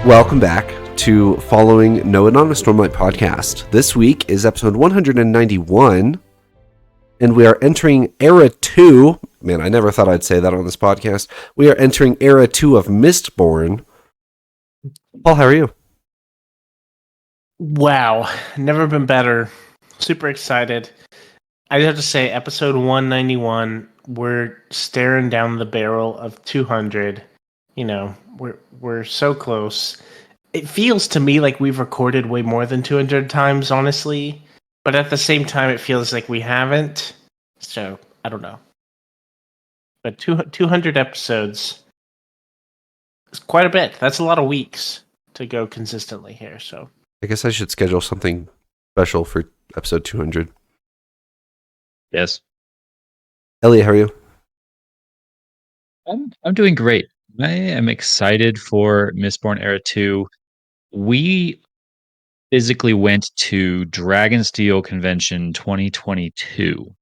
Welcome back to Following No Anonymous Stormlight podcast. This week is episode 191, and we are entering Era 2. Man, I never thought I'd say that on this podcast. We are entering Era 2 of Mistborn. Paul, how are you? Wow, never been better. Super excited. I have to say, episode 191, we're staring down the barrel of 200. You know, we're so close. It feels to me like we've recorded way more than 200 times, honestly. But at the same time, it feels like we haven't. So, I don't know. But 200 episodes is quite a bit. That's a lot of weeks to go consistently here, so. I guess I should schedule something special for episode 200. Yes. Elliot, how are you? I'm doing great. I am excited for Mistborn Era 2. We physically went to Dragonsteel Convention 2022,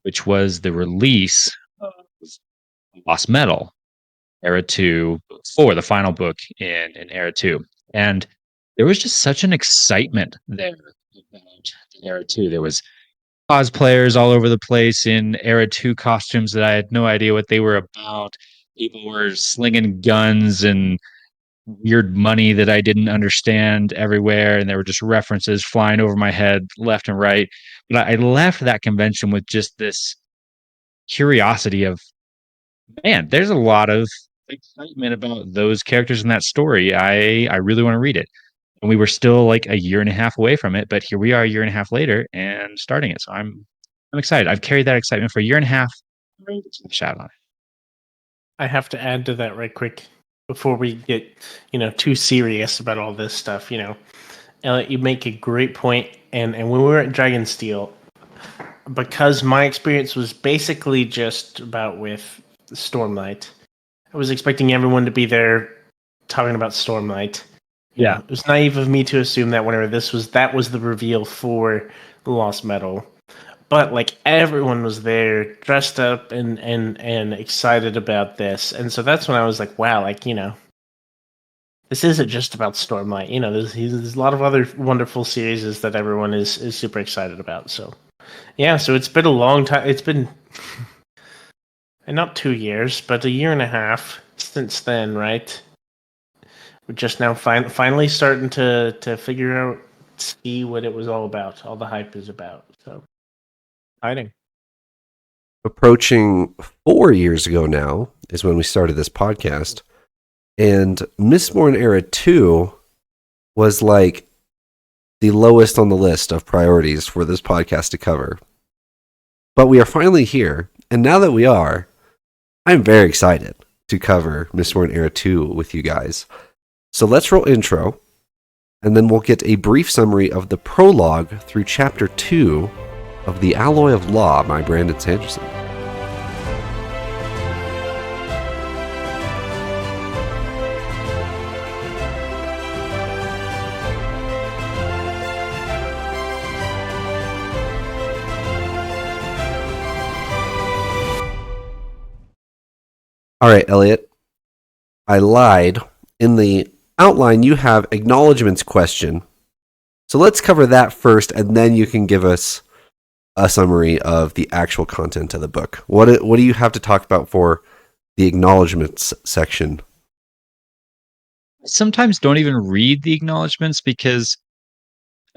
which was the release of Lost Metal Era 2 for the final book in Era 2. And there was just such an excitement there about Era 2. There was cosplayers all over the place in Era 2 costumes that I had no idea what they were about. People were slinging guns and weird money that I didn't understand everywhere, and there were just references flying over my head left and right. But I left that convention with just this curiosity of, man, there's a lot of excitement about those characters in that story. I really want to read it. And we were still like a year and a half away from it, but here we are a year and a half later and starting it. So I'm excited. I've carried that excitement for a year and a half. I'm ready to take a shot on it. I have to add to that right quick before we get, too serious about all this stuff. Elliot, you make a great point. And when we were at Dragonsteel, because my experience was basically just about with Stormlight, I was expecting everyone to be there talking about Stormlight. Yeah. It was naive of me to assume that whenever that was the reveal for the Lost Metal. But like everyone was there dressed up and excited about this. And so that's when I was like, wow, this isn't just about Stormlight. There's a lot of other wonderful series that everyone is super excited about. So yeah, so it's been a long time. It's been and not 2 years, but a year and a half since then, right? We're just now finally starting to figure out, see what it was all about, all the hype is about. So, exciting. Approaching 4 years ago now is when we started this podcast, and Mistborn Era 2 was like the lowest on the list of priorities for this podcast to cover. But we are finally here, and now that we are, I'm very excited to cover Mistborn Era 2 with you guys. So let's roll intro, and then we'll get a brief summary of the prologue through Chapter 2 of The Alloy of Law by Brandon Sanderson. All right, Elliot, I lied. In the outline, you have acknowledgements question. So let's cover that first, and then you can give us a summary of the actual content of the book. What do you have to talk about for the acknowledgements section? I sometimes don't even read the acknowledgements because,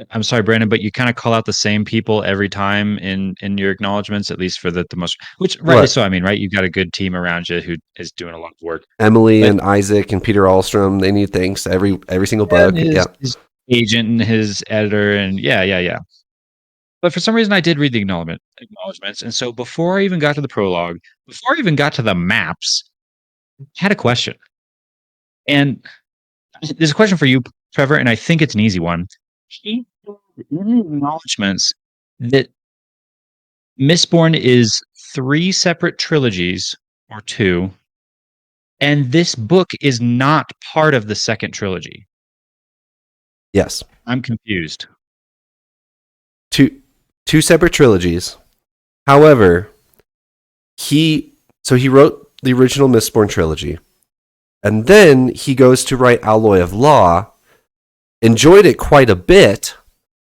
I'm sorry, Brandon, but you kind of call out the same people every time in your acknowledgements, at least for the most, which rightly What? so. I mean, right? You've got a good team around you who is doing a lot of work. Emily and Isaac and Peter Ahlstrom, they need thanks every single book. His agent and his editor, and yeah. But for some reason, I did read the acknowledgements, and so before I even got to the prologue, before I even got to the maps, I had a question. And there's a question for you, Trevor, and I think it's an easy one. He said in the acknowledgements that Mistborn is 3 separate trilogies, or 2, and this book is not part of the second trilogy. Yes. I'm confused. Two separate trilogies. However, he wrote the original Mistborn trilogy, And then he goes to write Alloy of Law, enjoyed it quite a bit,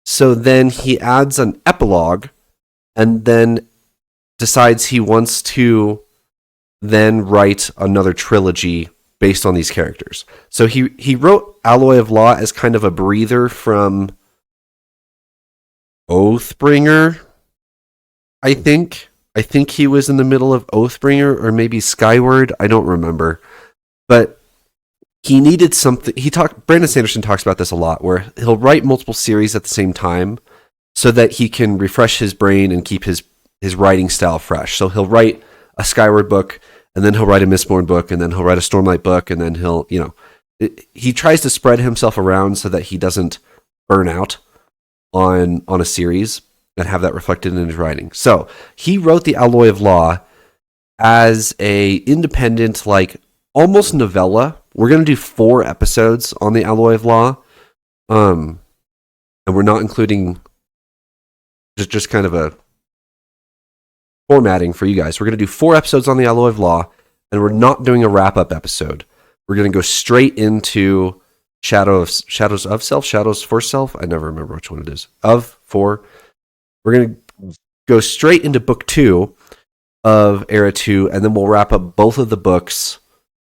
so then he adds an epilogue and then decides he wants to then write another trilogy based on these characters. So he wrote Alloy of Law as kind of a breather from Oathbringer, I think. I think he was in the middle of Oathbringer or maybe Skyward. I don't remember. But he needed something. Brandon Sanderson talks about this a lot, where he'll write multiple series at the same time so that he can refresh his brain and keep his writing style fresh. So he'll write a Skyward book, and then he'll write a Mistborn book, and then he'll write a Stormlight book, and then he tries to spread himself around so that he doesn't burn out on a series and have that reflected in his writing. So he wrote the Alloy of Law as a independent, like almost novella. We're going to do 4 episodes on the Alloy of Law, and we're not including just kind of a formatting for you guys. We're going to do 4 episodes on the Alloy of Law, and we're not doing a wrap-up episode. We're going to go straight into Shadows of Self, Shadows for Self. I never remember which one it is. We're going to go straight into book 2 of Era 2, and then we'll wrap up both of the books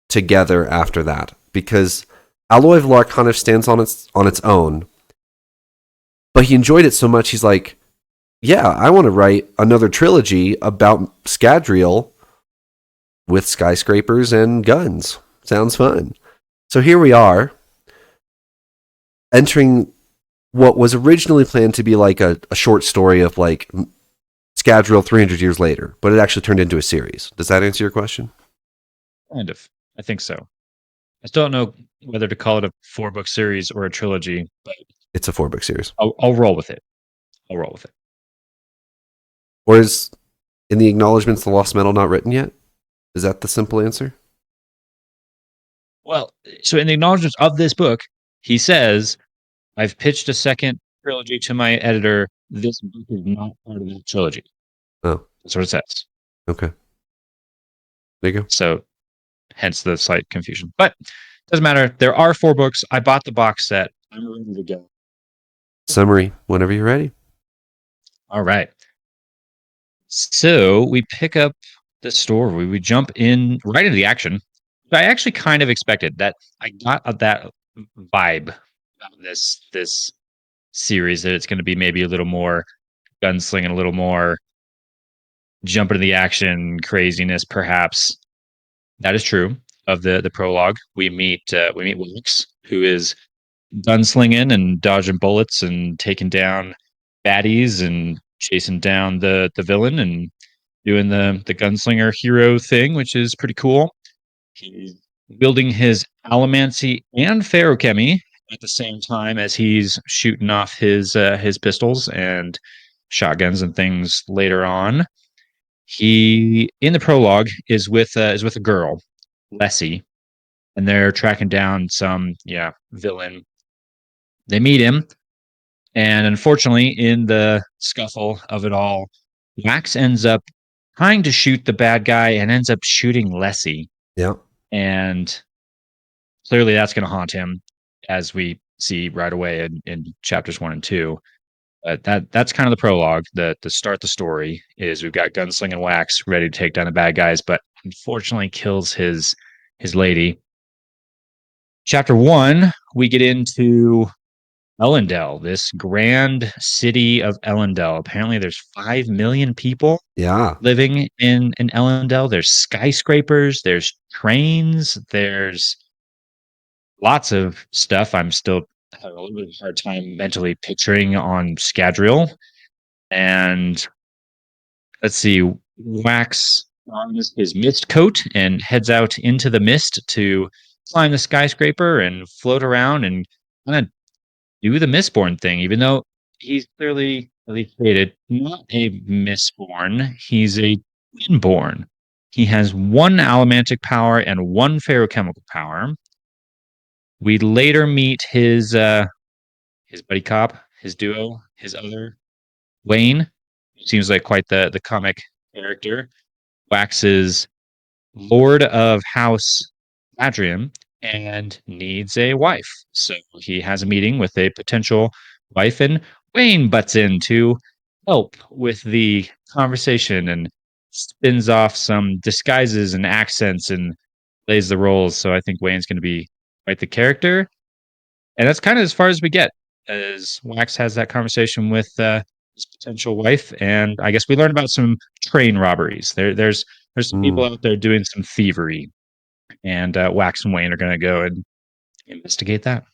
together after that, because Alloy of Law kind of stands on its own. But he enjoyed it so much, he's like, yeah, I want to write another trilogy about Scadrial with skyscrapers and guns. Sounds fun. So here we are, entering what was originally planned to be like a short story of like Scadrial 300 years later, but it actually turned into a series. Does that answer your question? Kind of. I think so. I still don't know whether to call it a 4-book series or a trilogy, but It's a 4-book series. I'll roll with it. Or is in the acknowledgments the Lost Metal not written yet? Is that the simple answer? Well, so in the acknowledgments of this book, he says, I've pitched a second trilogy to my editor. This book is not part of the trilogy. Oh. That's what it says. Okay. There you go. So hence the slight confusion. But doesn't matter. There are 4 books. I bought the box set. I'm ready to go. Summary, whenever you're ready. All right. So we pick up the story. We jump in right into the action. I actually kind of expected that. I got that vibe of this series, that it's going to be maybe a little more gunslinging, a little more jump into the action craziness, perhaps. That is true. Of the prologue, we meet Wilkes, who is gunslinging and dodging bullets and taking down baddies and chasing down the villain and doing the gunslinger hero thing, which is pretty cool. He's wielding his allomancy and ferochemy at the same time as he's shooting off his pistols and shotguns and things later on. He, in the prologue, is with a girl, Lessie, and they're tracking down some villain. They meet him, and unfortunately, in the scuffle of it all, Max ends up trying to shoot the bad guy and ends up shooting Lessie. Yeah. And clearly that's going to haunt him, as we see right away in chapters 1 and 2. That's kind of the prologue. The start the story is we've got Gunslinging Wax ready to take down the bad guys, but unfortunately kills his lady. Chapter 1, we get into Elendel, this grand city of Elendel. Apparently there's 5 million people living in Elendel. There's skyscrapers, there's trains, there's lots of stuff. I'm still having a little bit of a hard time mentally picturing on Scadrial. And let's see, Wax on his mist coat and heads out into the mist to climb the skyscraper and float around and kind of do the Mistborn thing, even though he's clearly, at least stated, not a Mistborn. He's a Twinborn. He has 1 allomantic power and 1 ferochemical power. We later meet his buddy cop, his duo, his other Wayne. Seems like quite the comic character. Wax's Lord of House Adrian and needs a wife. So he has a meeting with a potential wife, and Wayne butts in to help with the conversation and spins off some disguises and accents and plays the roles. So I think Wayne's going to be quite the character. And that's kind of as far as we get, as Wax has that conversation with his potential wife. And I guess we learn about some train robberies. There's some people out there doing some thievery, and Wax and Wayne are going to go and investigate that.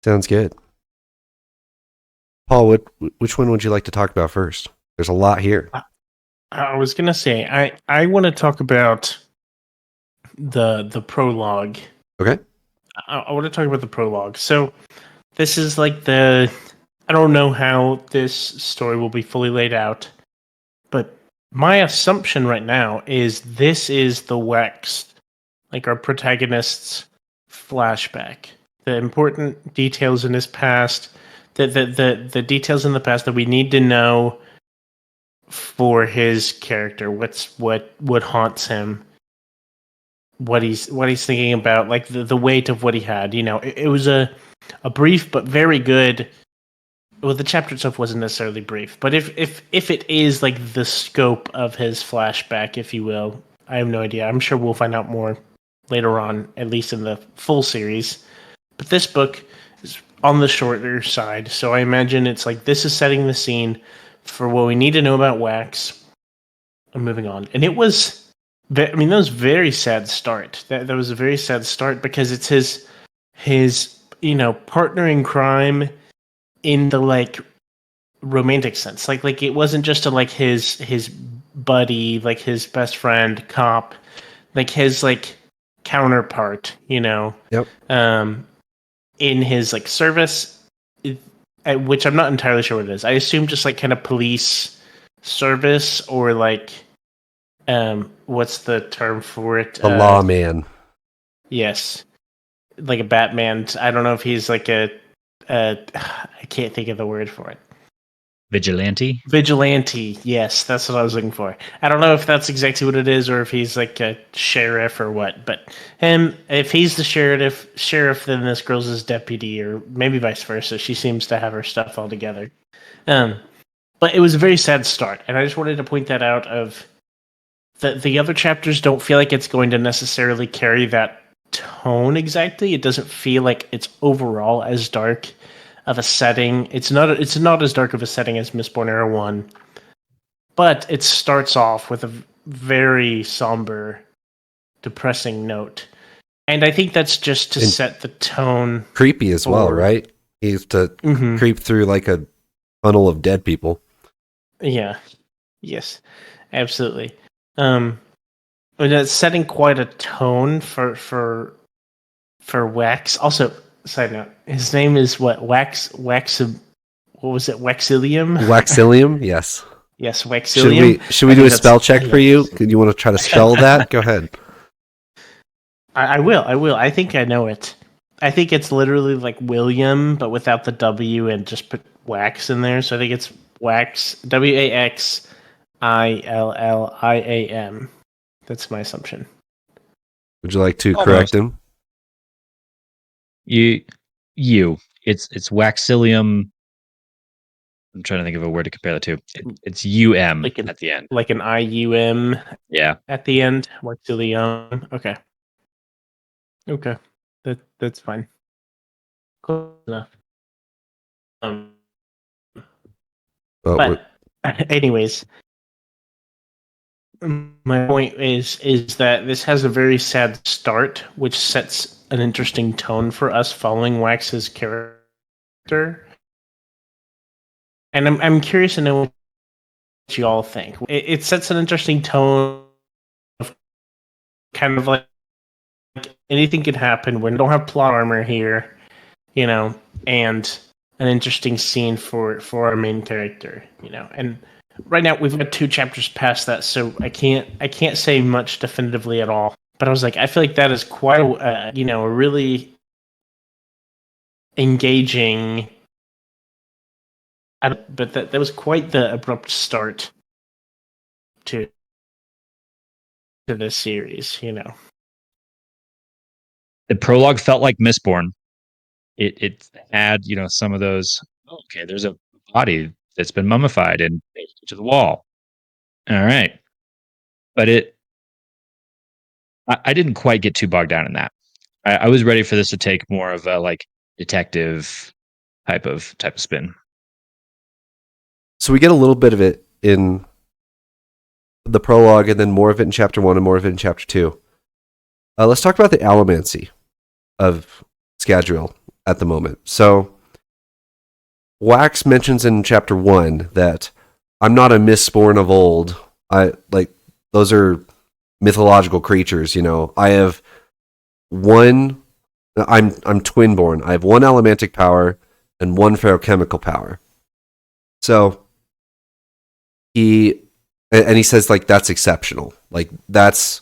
Sounds good. Paul, which one would you like to talk about first? There's a lot here. I was gonna say I want to talk about the prologue. Okay. I want to talk about the prologue. So this is like I don't know how this story will be fully laid out, but my assumption right now is this is the Wax, like our protagonist's flashback. The important details in his past, the details in the past that we need to know for his character. What haunts him, what he's thinking about, like the weight of what he had. You know, it was a brief but very good. Well, the chapter itself wasn't necessarily brief, but if it is like the scope of his flashback, if you will, I have no idea. I'm sure we'll find out more later on, at least in the full series. But this book is on the shorter side, so I imagine it's like this is setting the scene for what we need to know about Wax. I'm moving on, and it was, that was a very sad start. That was a very sad start because it's his partner in crime in the like romantic sense. Like it wasn't just a, like his buddy, like his best friend, cop, like his like counterpart, Yep. in his like service, which I'm not entirely sure what it is. I assume just like kind of police service, or like what's the term for it? A lawman. Yes, like a Batman. I don't know if he's like I can't think of the word for it. Vigilante? Vigilante, yes, that's what I was looking for. I don't know if that's exactly what it is, or if he's like a sheriff or what. But if he's the sheriff, then this girl's his deputy, or maybe vice versa. She seems to have her stuff all together. But it was a very sad start, and I just wanted to point that out. Of the other chapters don't feel like it's going to necessarily carry that tone exactly. It doesn't feel like it's overall as dark of a setting. It's not as dark of a setting as Mistborn Era 1, but it starts off with a very somber, depressing note. And I think that's just to set the tone. Creepy as well, right? He used to creep through like a funnel of dead people. Yeah. Yes. Absolutely. It's setting quite a tone for Wax. Also, side note, his name is what? What was it? Waxilium? Waxilium, yes. Yes, Waxilium. Should we do a spell check for you? Do you want to try to spell that? Go ahead. I will. I think I know it. I think it's literally like William, but without the W, and just put Wax in there. So I think it's Wax, Waxilliam. That's my assumption. Would you like to correct him? It's Waxilium. I'm trying to think of a word to compare that to. It's UM at the end. Like an IUM at the end. Waxilium. Okay. That's fine. Close enough. But anyways, my point is that this has a very sad start, which sets an interesting tone for us following Wax's character. And I'm curious to know what you all think. It sets an interesting tone of kind of like anything can happen. We don't have plot armor here, and an interesting scene for our main character, And right now we've got 2 chapters past that, so I can't say much definitively at all. But I was like, I feel like that is quite a really engaging. But that was quite the abrupt start to this series, The prologue felt like Mistborn. It had, some of those, okay, there's a body that's been mummified and pasted to the wall. All right. But I didn't quite get too bogged down in that. I was ready for this to take more of a like detective type of spin. So we get a little bit of it in the prologue, and then more of it in chapter 1 and more of it in chapter 2. Let's talk about the allomancy of Scadrial at the moment. So Wax mentions in chapter 1 that I'm not a Mistborn of old. Those are mythological creatures, I have one. I'm twinborn. I have one allomantic power and one ferochemical power. So he says like that's exceptional. Like that's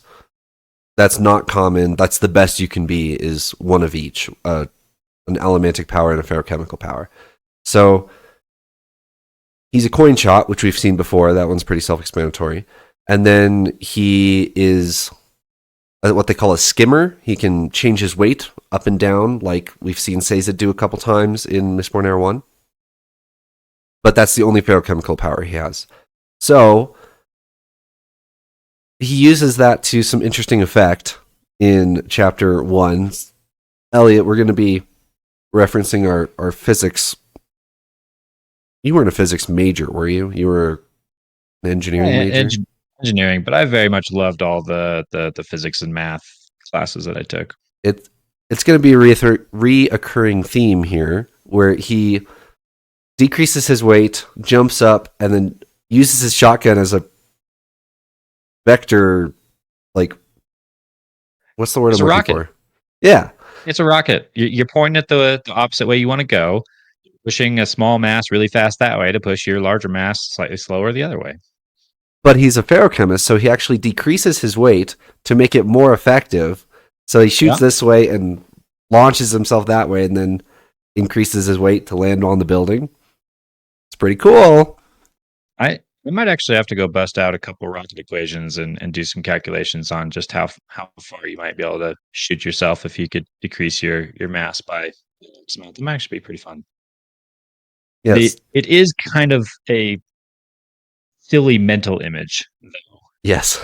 not common. That's the best you can be is one of each, an allomantic power and a ferochemical power. So he's a coin shot, which we've seen before. That one's pretty self-explanatory. And then he is what they call a skimmer. He can change his weight up and down, like we've seen Sazed do a couple times in Mistborn Era 1. But that's the only ferochemical power he has. So he uses that to some interesting effect in chapter 1. Eliot, we're going to be referencing our physics. You weren't a physics major, were you? You were an engineering major? Engineering, but I very much loved all the physics and math classes that I took. It's going to be a reoccurring theme here, where he decreases his weight, jumps up, and then uses his shotgun as a vector, like, what's the word I'm looking for? Yeah. It's a rocket. You're pointing it the opposite way you want to go, pushing a small mass really fast that way to push your larger mass slightly slower the other way. But he's a ferochemist, so he actually decreases his weight to make it more effective. So he shoots this way and launches himself that way, and then increases his weight to land on the building. It's pretty cool. I might actually have to go bust out a couple rocket equations and do some calculations on just how far you might be able to shoot yourself if you could decrease your mass by some amount. That might actually be pretty fun. Yes. It is kind of a silly mental image, though. Yes.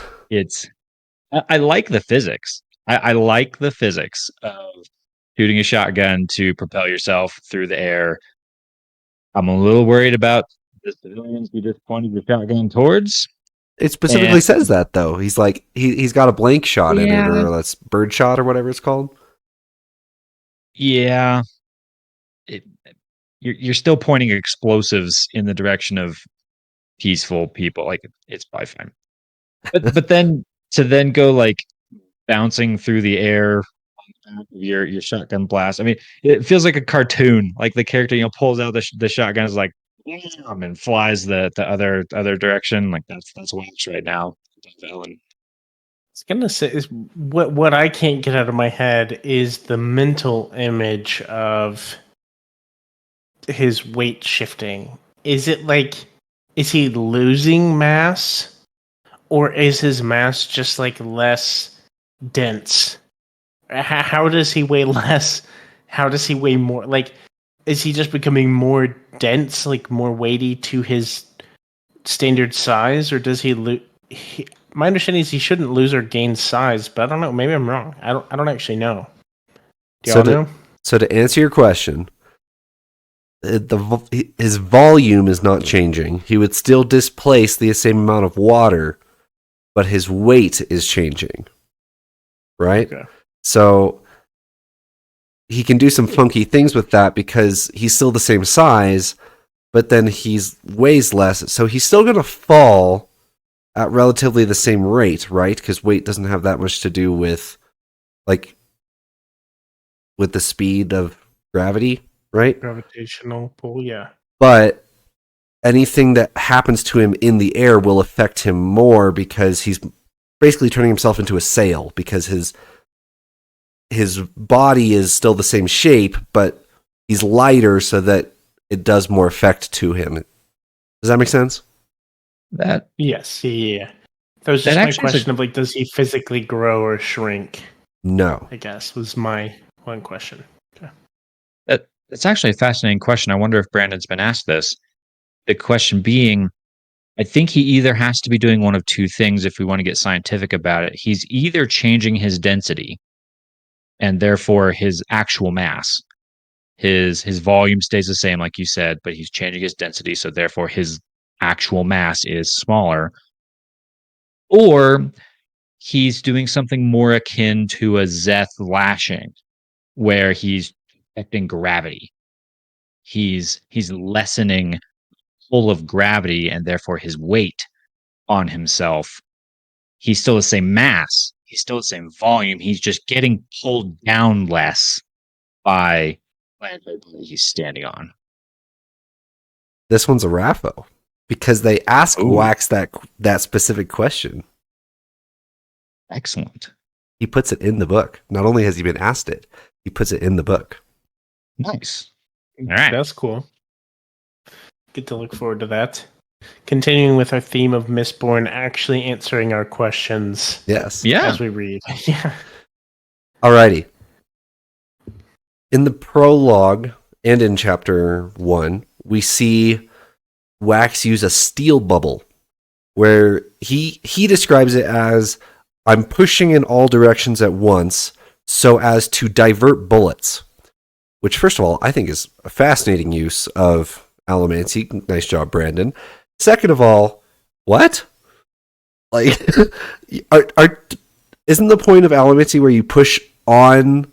I like the physics. I like the physics of shooting a shotgun to propel yourself through the air. I'm a little worried about the civilians you just pointed your shotgun towards. It specifically says that, though. He's like, he's got a blank shot in it, or that's bird shot, or whatever it's called. Yeah. You're still pointing explosives in the direction of peaceful people. Like, it's probably fine. But then to go like bouncing through the air on your shotgun blast. I mean, it feels like a cartoon. Like the character, pulls out the shotgun, is like, and flies the other direction. Like that's Wax right now. Ellen. I was gonna say is what I can't get out of my head is the mental image of his weight shifting. Is it like, is he losing mass, or is his mass just like less dense? How does he weigh less? How does he weigh more? Like, is he just becoming more dense, like more weighty to his standard size, or does he lose? My understanding is he shouldn't lose or gain size, but I don't know. Maybe I'm wrong. I don't actually know. Do y'all know? So to answer your question, his volume is not changing. He would still displace the same amount of water, but his weight is changing. Right? Okay. So he can do some funky things with that because he's still the same size, but then he weighs less. So he's still going to fall at relatively the same rate, right? Because weight doesn't have that much to do with, like, with the speed of gravity, right? Gravitational pull, yeah. But anything that happens to him in the air will affect him more because he's basically turning himself into a sail, because his body is still the same shape, but he's lighter so that it does more effect to him. Does that make sense? Yes, yeah. That was just my question of, like, does he physically grow or shrink? No. I guess was my One question. Okay. It's actually a fascinating question. I wonder if Brandon's been asked this. The question being, I think he either has to be doing one of two things if we want to get scientific about it. He's either changing his density and therefore his actual mass. His volume stays the same, like you said, but he's changing his density, so therefore his actual mass is smaller. Or he's doing something more akin to a Zeth lashing, where he's affecting gravity. He's lessening pull of gravity and therefore his weight on himself. He's still the same mass. He's still the same volume. He's just getting pulled down less by the he's standing on. This one's a Raphael because they ask Ooh. Wax that specific question. Excellent. He puts it in the book. Not only has he been asked it, he puts it in the book. Nice. All right. That's cool. Get to look forward to that. Continuing with our theme of Mistborn actually answering our questions Yes. Yeah. as we read. Yeah. Alrighty. In the prologue and in chapter 1, we see Wax use a steel bubble where he describes it as, I'm pushing in all directions at once so as to divert bullets. Which, first of all, I think is a fascinating use of allomancy. Nice job, Brandon. Second of all, what? Like, isn't the point of allomancy where you push on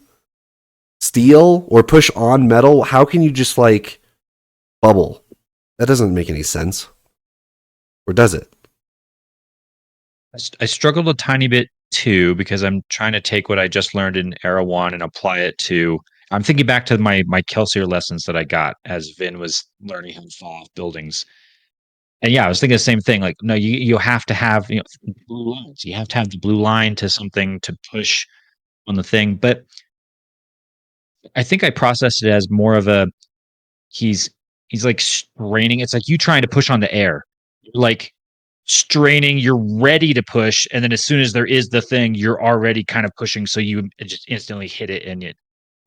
steel or push on metal? How can you just, like, bubble? That doesn't make any sense. Or does it? I struggled a tiny bit too because I'm trying to take what I just learned in Era 1 and apply it to. I'm thinking back to my Kelsier lessons that I got as Vin was learning how to fall off buildings. And yeah, I was thinking the same thing. Like, no, you have to have blue lines. You have to have the blue line to something to push on the thing. But I think I processed it as more of a he's like straining. It's like you trying to push on the air. You're like straining, you're ready to push, and then as soon as there is the thing, you're already kind of pushing, so you just instantly hit it and it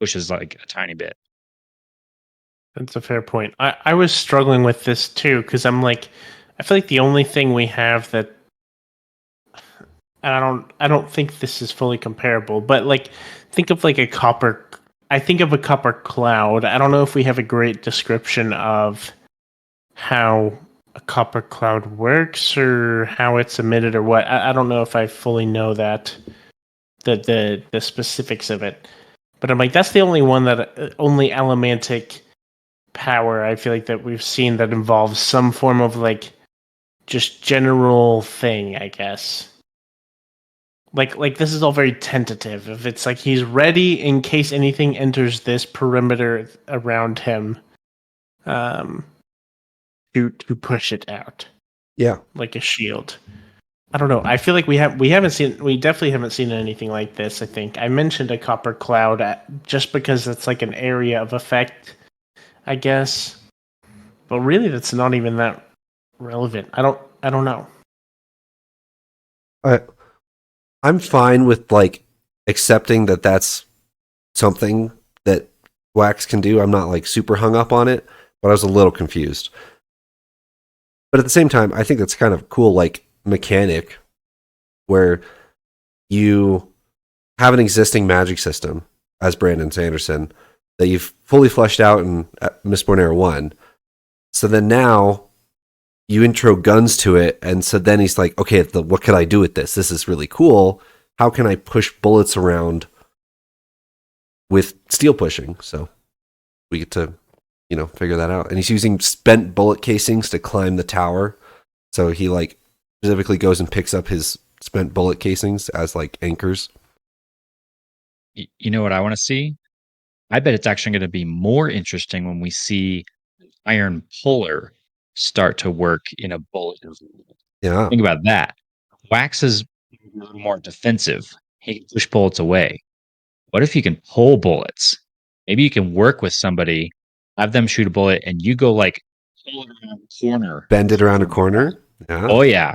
pushes like a tiny bit. That's a fair point. I was struggling with this too because I'm like, I feel like the only thing we have that, and I don't think this is fully comparable, but like, think of like a copper. I think of a copper cloud. I don't know if we have a great description of how a copper cloud works or how it's emitted or what. I don't know if I fully know that the specifics of it, but I'm like, that's the only one that only allomantic power I feel like that we've seen that involves some form of like just general thing, I guess. Like this is all very tentative. If it's like he's ready in case anything enters this perimeter around him, to push it out. Yeah. Like a shield. I don't know. I feel like we definitely haven't seen anything like this, I think. I mentioned a copper cloud just because it's like an area of effect, I guess. But really that's not even that relevant. I don't know. I'm fine with, like, accepting that that's something that Wax can do. I'm not, like, super hung up on it, but I was a little confused. But at the same time, I think that's kind of cool, like, mechanic where you have an existing magic system, as Brandon Sanderson, that you've fully fleshed out in Mistborn Era 1. So then now you intro guns to it, and so then he's like, okay, what can I do with this? This is really cool. How can I push bullets around with steel pushing? So we get to, figure that out. And he's using spent bullet casings to climb the tower. So he, like, specifically goes and picks up his spent bullet casings as, like, anchors. You know what I want to see? I bet it's actually going to be more interesting when we see iron puller start to work in a bullet. Yeah. Think about that. Wax is a little more defensive. He can push bullets away. What if you can pull bullets? Maybe you can work with somebody, have them shoot a bullet, and you go like pull it around a corner. Bend it around a corner. Yeah. Oh yeah.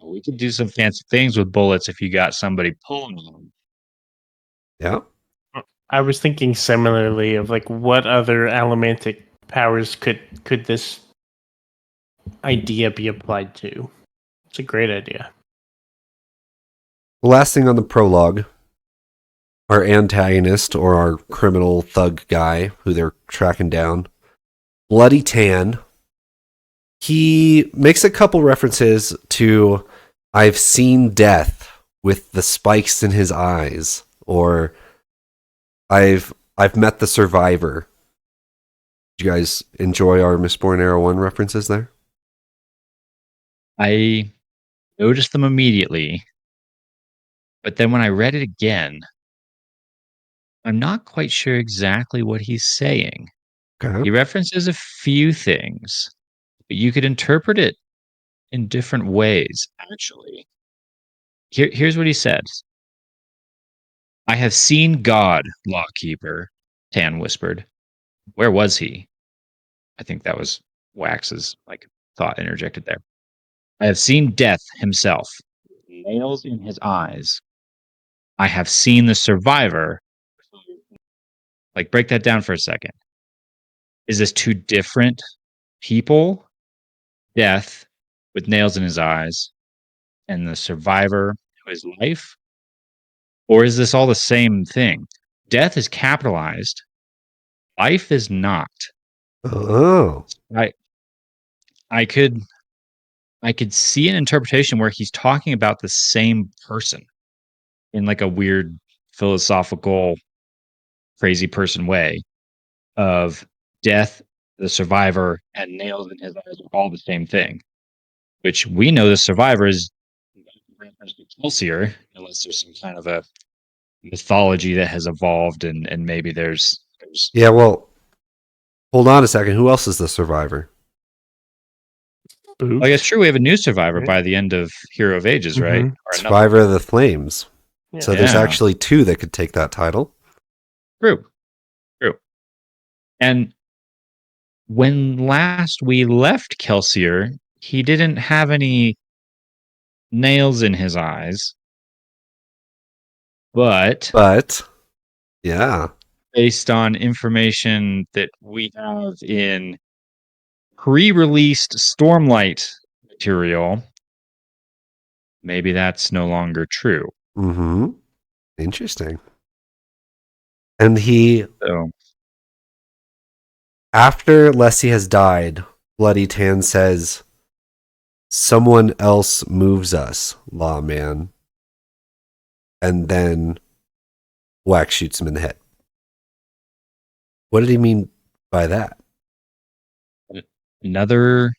We could do some fancy things with bullets if you got somebody pulling them. Yeah. I was thinking similarly of like what other elementic powers could this idea be applied to? It's a great idea. The last thing on the prologue, our antagonist or our criminal thug guy who they're tracking down, Bloody Tan. He makes a couple references to I've seen death with the spikes in his eyes, or I've met the survivor. Did you guys enjoy our Mistborn Era 1 references there? I noticed them immediately, but then when I read it again, I'm not quite sure exactly what he's saying. Okay. He references a few things, but you could interpret it in different ways, actually. Here's what he said. I have seen God, Lawkeeper, Tan whispered. Where was he? I think that was Wax's thought interjected there. I have seen death himself, nails in his eyes. I have seen the survivor. Break that down for a second. Is this two different people? Death with nails in his eyes, and the survivor who is life? Or is this all the same thing? Death is capitalized, life is not. Oh. I I could see an interpretation where he's talking about the same person in like a weird philosophical crazy person way of death, the survivor, and nails in his eyes are all the same thing. Which we know the survivor is Kelsier, unless there's some kind of a mythology that has evolved and maybe there's Yeah, well, hold on a second. Who else is the survivor? Boof. I guess true we have a new survivor Right. by the end of Hero of Ages, right? Mhm. Or another. Survivor of the Flames. Yeah. So there's Yeah. actually two that could take that title. True. And when last we left Kelsier, he didn't have any nails in his eyes. But Yeah. based on information that we have in pre-released Stormlight material, maybe that's no longer true. Mm-hmm. Interesting. And he, So after Leslie has died, Bloody Tan says, someone else moves us, lawman. And then Wax shoots him in the head. What did he mean by that? another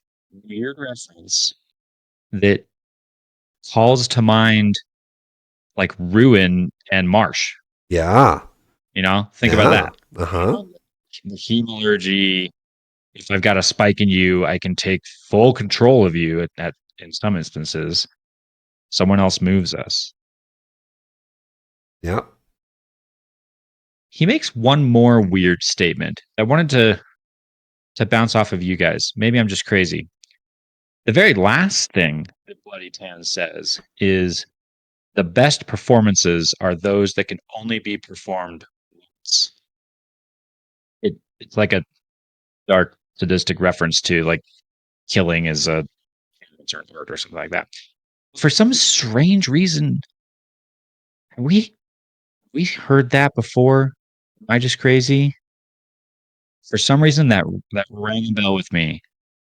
weird reference that calls to mind like ruin and marsh. Yeah. Think about that. Uh-huh. The hemalurgy. If I've got a spike in you, I can take full control of you in some instances. Someone else moves us. Yeah. He makes one more weird statement. I wanted to bounce off of you guys. Maybe I'm just crazy. The very last thing that Bloody Tan says is the best performances are those that can only be performed once. It's like a dark sadistic reference to like killing is a certain word or something like that. For some strange reason, we heard that before. Am I just crazy? For some reason that rang a bell with me.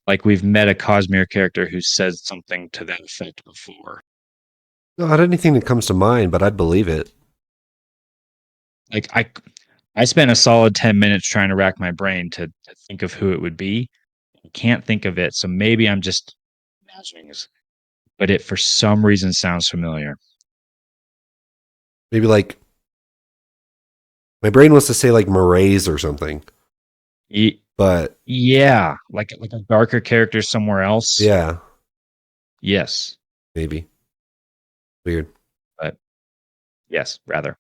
Like we've met a Cosmere character who says something to that effect before. Not anything that comes to mind, but I'd believe it. Like I spent a solid 10 minutes trying to rack my brain to think of who it would be. I can't think of it, so maybe I'm just imagining this. But it for some reason sounds familiar. Maybe like my brain wants to say like Maraise or something. But Yeah, like a darker character somewhere else. yeah, Yes, maybe. Weird. but yes, rather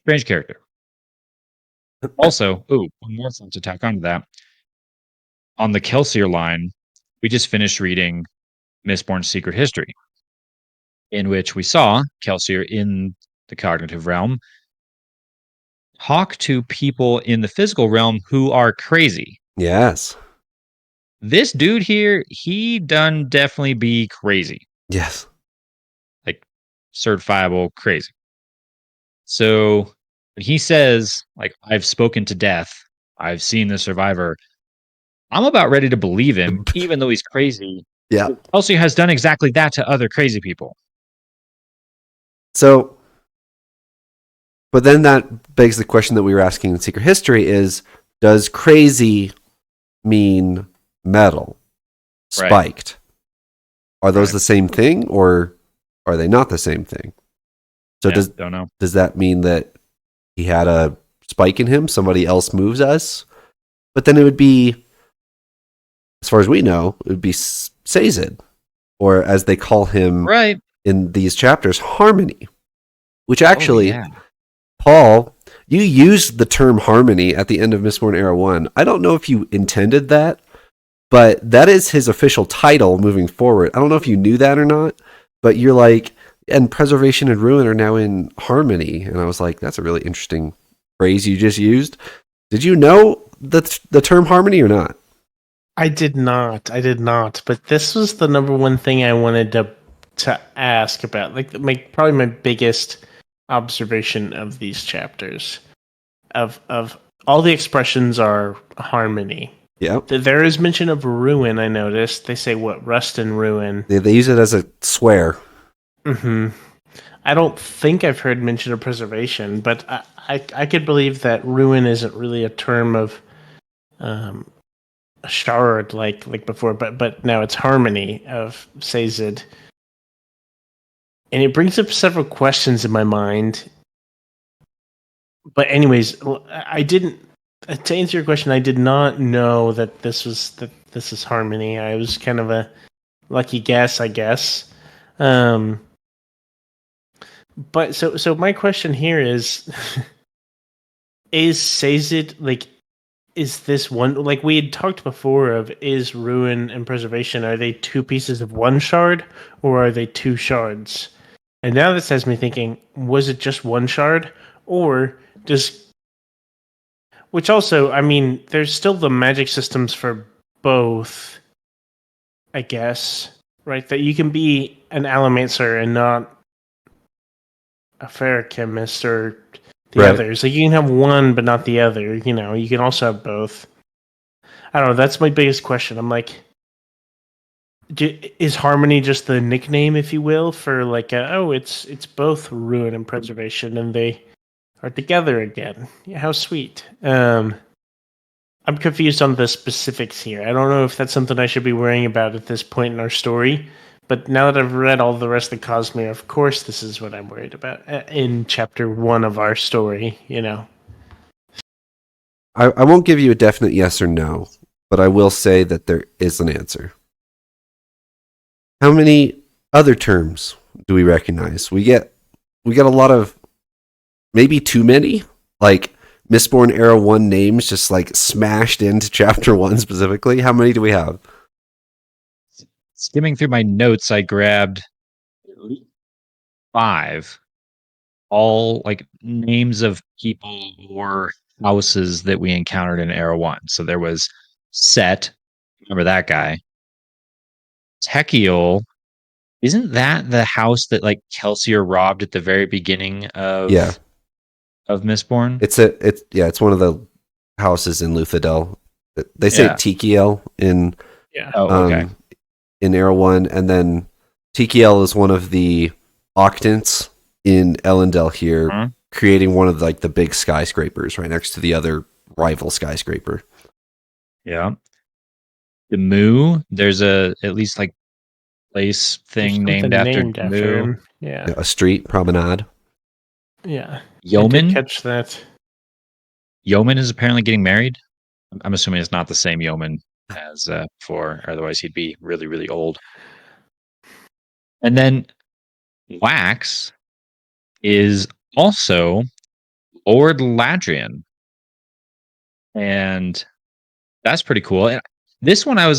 strange character. Also, one more thing to tack onto that. On the Kelsier line, we just finished reading Mistborn's Secret History, in which we saw Kelsier in the cognitive realm talk to people in the physical realm who are crazy. Yes. This dude here, he done definitely be crazy, Yes. like certifiable crazy. So when he says, like, I've spoken to death, I've seen the survivor, I'm about ready to believe him, even though he's crazy. Yeah. Kelsey has done exactly that to other crazy people. So, but then that begs the question that we were asking in Secret History is, does crazy mean metal? Right. Spiked? Are those Right. the same thing, or are they not the same thing? So Yeah, don't know. does that mean that he had a spike in him? Somebody else moves us? But then it would be, as far as we know, it would be Sazed, or as they call him Right. in these chapters, Harmony. Which actually, Oh, yeah. Paul, you used the term harmony at the end of Mistborn Era 1. I don't know if you intended that, but that is his official title moving forward. I don't know if you knew that or not, but you're like, and preservation and ruin are now in harmony. And I was like, that's a really interesting phrase you just used. Did you know the term harmony or not? I did not. But this was the number one thing I wanted to ask about. Like, probably my biggest observation of these chapters. Of all the expressions are harmony. Yeah. There is mention of ruin. I noticed they say what, rust and ruin. They use it as a swear. Hmm. I don't think I've heard mention of preservation, but I could believe that ruin isn't really a term of a shard like before, but now it's harmony of Sazed. And it brings up several questions in my mind. But anyways, I didn't, to answer your question, I did not know that this is harmony. I was kind of a lucky guess, I guess. But so my question here is Sazed, like, is this one, like we had talked before, of is ruin and preservation, are they two pieces of one shard or are they two shards? And now this has me thinking, was it just one shard, or does, which also, I mean, there's still the magic systems for both, I guess, right? That you can be an allomancer and not a ferrochemist or the Right. others. Like, you can have one but not the other. You know, you can also have both. I don't know. That's my biggest question. I'm like, is harmony just the nickname, if you will, for like, it's both ruin and preservation, and they are together again? Yeah, how sweet. I'm confused on the specifics here. I don't know if that's something I should be worrying about at this point in our story. But now that I've read all the rest of Cosmere, of course, this is what I'm worried about in chapter 1 of our story. You know. I won't give you a definite yes or no, but I will say that there is an answer. How many other terms do we recognize? We get a lot of, maybe too many, like Mistborn Era 1 names just like smashed into chapter 1 specifically. How many do we have? Skimming through my notes, I grabbed at least 5, all like names of people or houses that we encountered in Era 1. So there was Set, remember that guy? Techiel, isn't that the house that like Kelsier robbed at the very beginning Yeah. of Mistborn? It's one of the houses in Luthadel. They say Yeah. Tikiel in Yeah. Oh, okay. in Era 1, and then Tikiel is one of the Octants in Elendel here, Uh-huh. creating one of like the big skyscrapers right next to the other rival skyscraper. Yeah. The Moo, there's at least like place There's thing something named after Moo. him. Yeah. A street promenade. Yeah. I did Yeoman. catch that. Yeoman is apparently getting married. I'm assuming it's not the same Yeoman as before, otherwise he'd be really, really old. And then Wax is also Lord Ladrian. And that's pretty cool. And this one I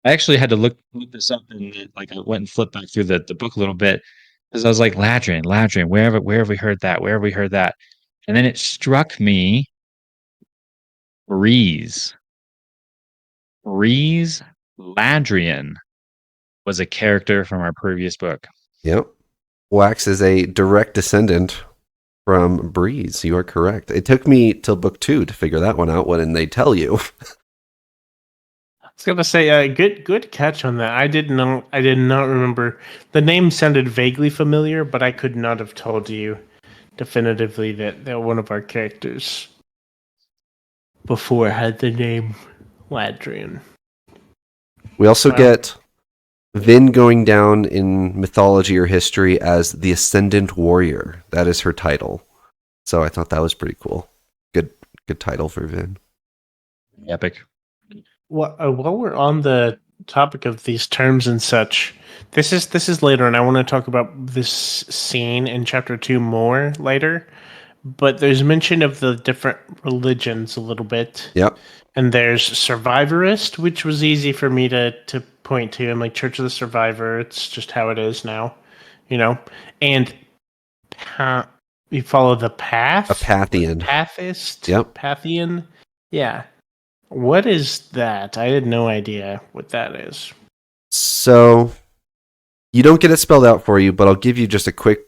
actually had to look this up, and like I went and flipped back through the book a little bit, because I was like, Ladrian, where have we heard that? Where have we heard that? And then it struck me, Breeze. Breeze Ladrian was a character from our previous book. Yep. Wax is a direct descendant from Breeze. You are correct. It took me till book 2 to figure that one out when they tell you. I was gonna say, good catch on that. I did not remember. The name sounded vaguely familiar, but I could not have told you definitively that one of our characters before had the name Ladrian. We also get Vin going down in mythology or history as the Ascendant Warrior. That is her title. So I thought that was pretty cool. Good title for Vin. Epic. While we're on the topic of these terms and such, this is later, and I want to talk about this scene in chapter 2 more later. But there's mention of the different religions a little bit. Yep. And there's Survivorist, which was easy for me to point to. I'm like, Church of the Survivor. It's just how it is now, you know. And you follow the path. A Pathian. Pathist. Yep. Pathian. Yeah. What is that? I had no idea what that is. So you don't get it spelled out for you, but I'll give you just a quick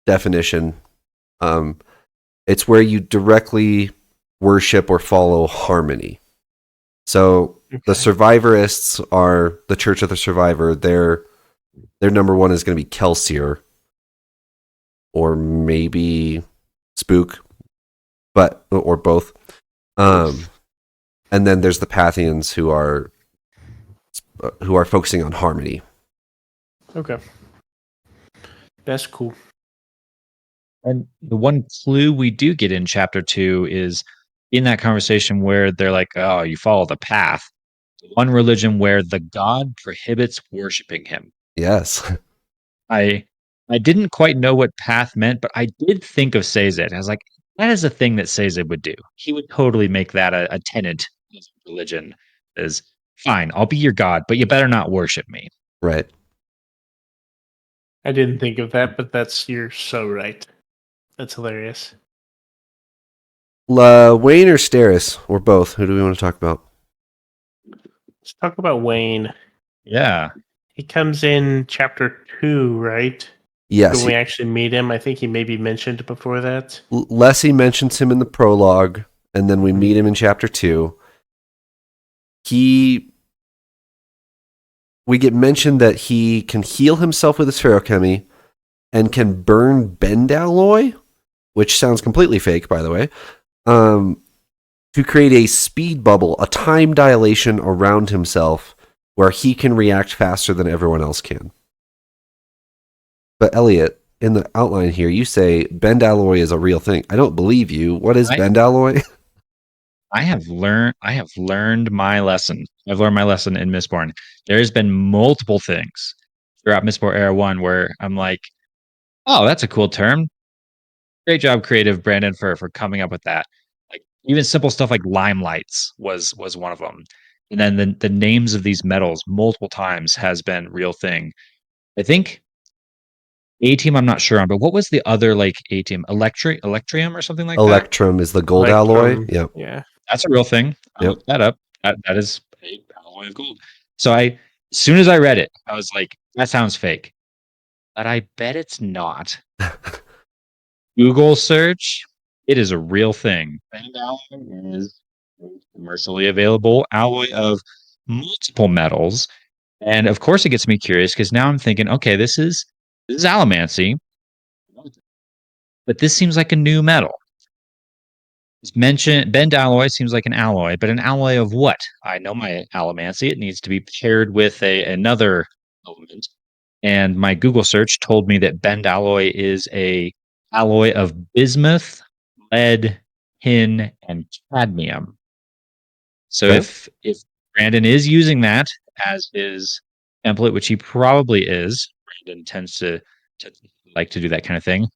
definition. It's where you directly worship or follow harmony. So the Survivorists are the Church of the Survivor. Their number one is going to be Kelsier, or maybe Spook, or both. And then there's the Pathians who are focusing on harmony. Okay, that's cool. And the one clue we do get in chapter 2 is in that conversation where they're like, oh, you follow the path. One religion where the god prohibits worshiping him. Yes. I didn't quite know what path meant, but I did think of Sazed. I was like, that is a thing that Sazed would do. He would totally make that a tenet of religion. Is fine, I'll be your god, but you better not worship me. Right. I didn't think of that, but you're so right. That's hilarious. Wayne or Steris, or both? Who do we want to talk about? Let's talk about Wayne. Yeah. He comes in chapter 2, right? Yes. When we actually meet him. I think he maybe mentioned before that. Leslie mentions him in the prologue, and then we meet him in chapter 2. We get mentioned that he can heal himself with his ferochemy and can burn bend alloy, which sounds completely fake, by the way, to create a speed bubble, a time dilation around himself where he can react faster than everyone else can. But Eliot, in the outline here, you say bend alloy is a real thing. I don't believe you. What is bend alloy? I have learned my lesson. I've learned my lesson in Mistborn. There's been multiple things throughout Mistborn Era 1 where I'm like, oh, that's a cool term. Great job, creative Brandon, for coming up with that. Like even simple stuff like limelights was one of them. And then the names of these metals multiple times has been real thing. I think A-Team I'm not sure on, but what was the other like A-Team? Electrium or something like that? Electrum is the gold alloy. Yep. Yeah. That's a real thing. I looked that up. That is a alloy of gold. So as soon as I read it, I was like, that sounds fake. But I bet it's not. Google search, it is a real thing. Bend alloy is a commercially available alloy of multiple metals. And of course it gets me curious because now I'm thinking, okay, this is allomancy. But this seems like a new metal. Bend alloy seems like an alloy, but an alloy of what? I know my allomancy. It needs to be paired with another element. And my Google search told me that bend alloy is a alloy of bismuth, lead, tin, and cadmium. So if Brandon is using that as his template, which he probably is, Brandon tends to like to do that kind of thing.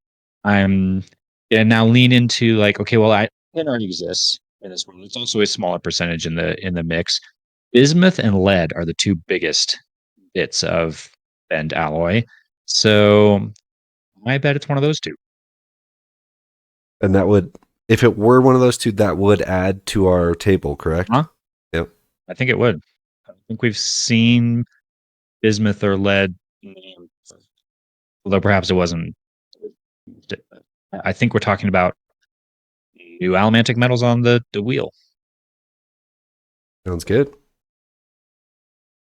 I'm gonna now lean into like, okay, well, tin already exists in this world. It's also a smaller percentage in the mix. Bismuth and lead are the two biggest bits of bend alloy. So I bet it's one of those two. And that would, if it were one of those two, that would add to our table, correct? Huh? Yep. I think it would. I think we've seen bismuth or lead, although perhaps it wasn't. I think we're talking about new allomantic metals on the wheel. Sounds good.